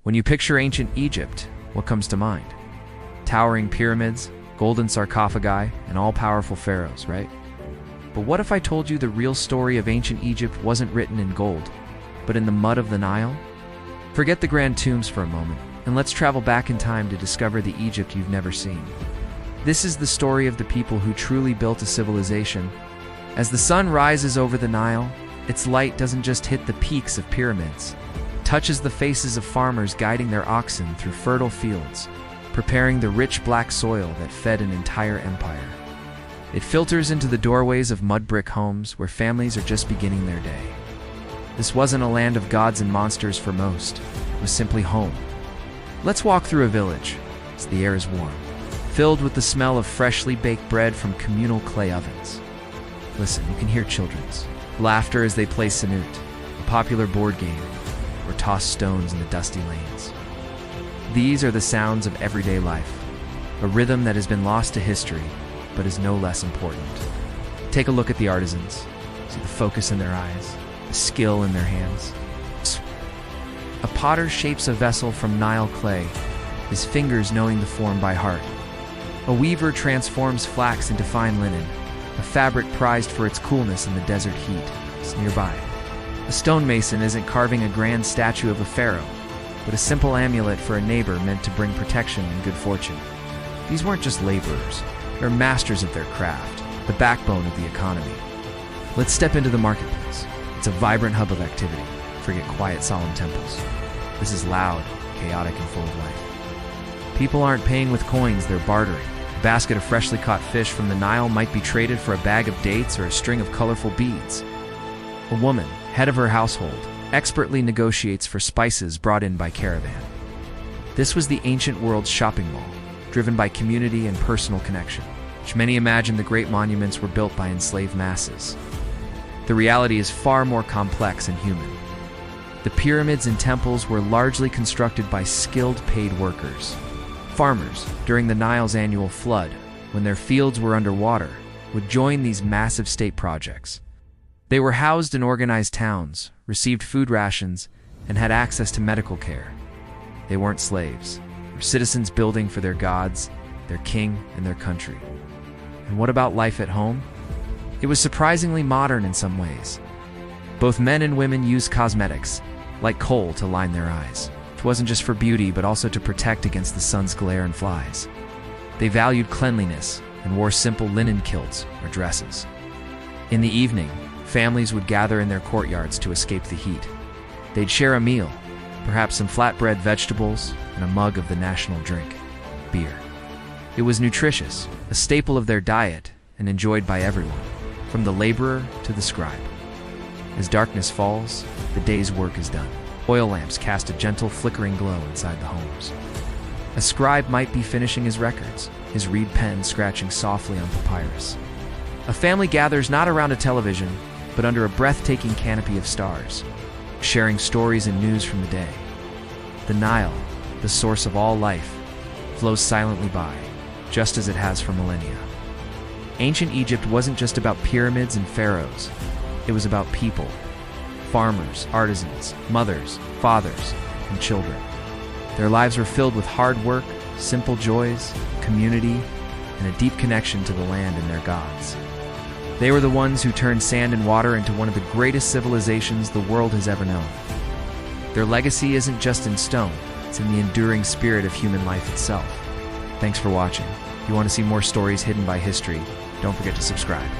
When you picture ancient Egypt, what comes to mind? Towering pyramids, golden sarcophagi, and all-powerful pharaohs, right? But what if I told you the real story of ancient Egypt wasn't written in gold, but in the mud of the Nile? Forget the grand tombs for a moment, and let's travel back in time to discover the Egypt you've never seen. This is the story of the people who truly built a civilization. As the sun rises over the Nile, its light doesn't just hit the peaks of pyramids. It touches the faces of farmers guiding their oxen through fertile fields, preparing the rich black soil that fed an entire empire. It filters into the doorways of mud brick homes where families are just beginning their day. This wasn't a land of gods and monsters for most. It was simply home. Let's walk through a village, as the air is warm, filled with the smell of freshly baked bread from communal clay ovens. Listen, you can hear children's laughter as they play Sanut, a popular board game, or toss stones in the dusty lanes. These are the sounds of everyday life, a rhythm that has been lost to history, but is no less important. Take a look at the artisans. See the focus in their eyes, the skill in their hands. A potter shapes a vessel from Nile clay, his fingers knowing the form by heart. A weaver transforms flax into fine linen, a fabric prized for its coolness in the desert heat. It's nearby. A stonemason isn't carving a grand statue of a pharaoh, but a simple amulet for a neighbor meant to bring protection and good fortune. These weren't just laborers, they're masters of their craft, the backbone of the economy. Let's step into the marketplace. It's a vibrant hub of activity. Forget quiet, solemn temples. This is loud, chaotic, and full of life. People aren't paying with coins, they're bartering. A basket of freshly caught fish from the Nile might be traded for a bag of dates or a string of colorful beads. A woman, head of her household, expertly negotiates for spices brought in by caravan. This was the ancient world's shopping mall, driven by community and personal connection, which many imagine the great monuments were built by enslaved masses. The reality is far more complex and human. The pyramids and temples were largely constructed by skilled paid workers. Farmers, during the Nile's annual flood, when their fields were underwater, would join these massive state projects. They were housed in organized towns, received food rations, and had access to medical care. They weren't slaves. They were citizens building for their gods, their king, and their country. And what about life at home? It was surprisingly modern in some ways. Both men and women used cosmetics, like kohl, to line their eyes. It wasn't just for beauty, but also to protect against the sun's glare and flies. They valued cleanliness and wore simple linen kilts or dresses. In the evening, families would gather in their courtyards to escape the heat. They'd share a meal, perhaps some flatbread, vegetables, and a mug of the national drink, beer. It was nutritious, a staple of their diet, and enjoyed by everyone, from the laborer to the scribe. As darkness falls, the day's work is done. Oil lamps cast a gentle flickering glow inside the homes. A scribe might be finishing his records, his reed pen scratching softly on papyrus. A family gathers not around a television, but under a breathtaking canopy of stars, sharing stories and news from the day. The Nile, the source of all life, flows silently by, just as it has for millennia. Ancient Egypt wasn't just about pyramids and pharaohs. It was about people, farmers, artisans, mothers, fathers, and children. Their lives were filled with hard work, simple joys, community, and a deep connection to the land and their gods. They were the ones who turned sand and water into one of the greatest civilizations the world has ever known. Their legacy isn't just in stone, it's in the enduring spirit of human life itself. Thanks for watching. If you want to see more stories hidden by history, don't forget to subscribe.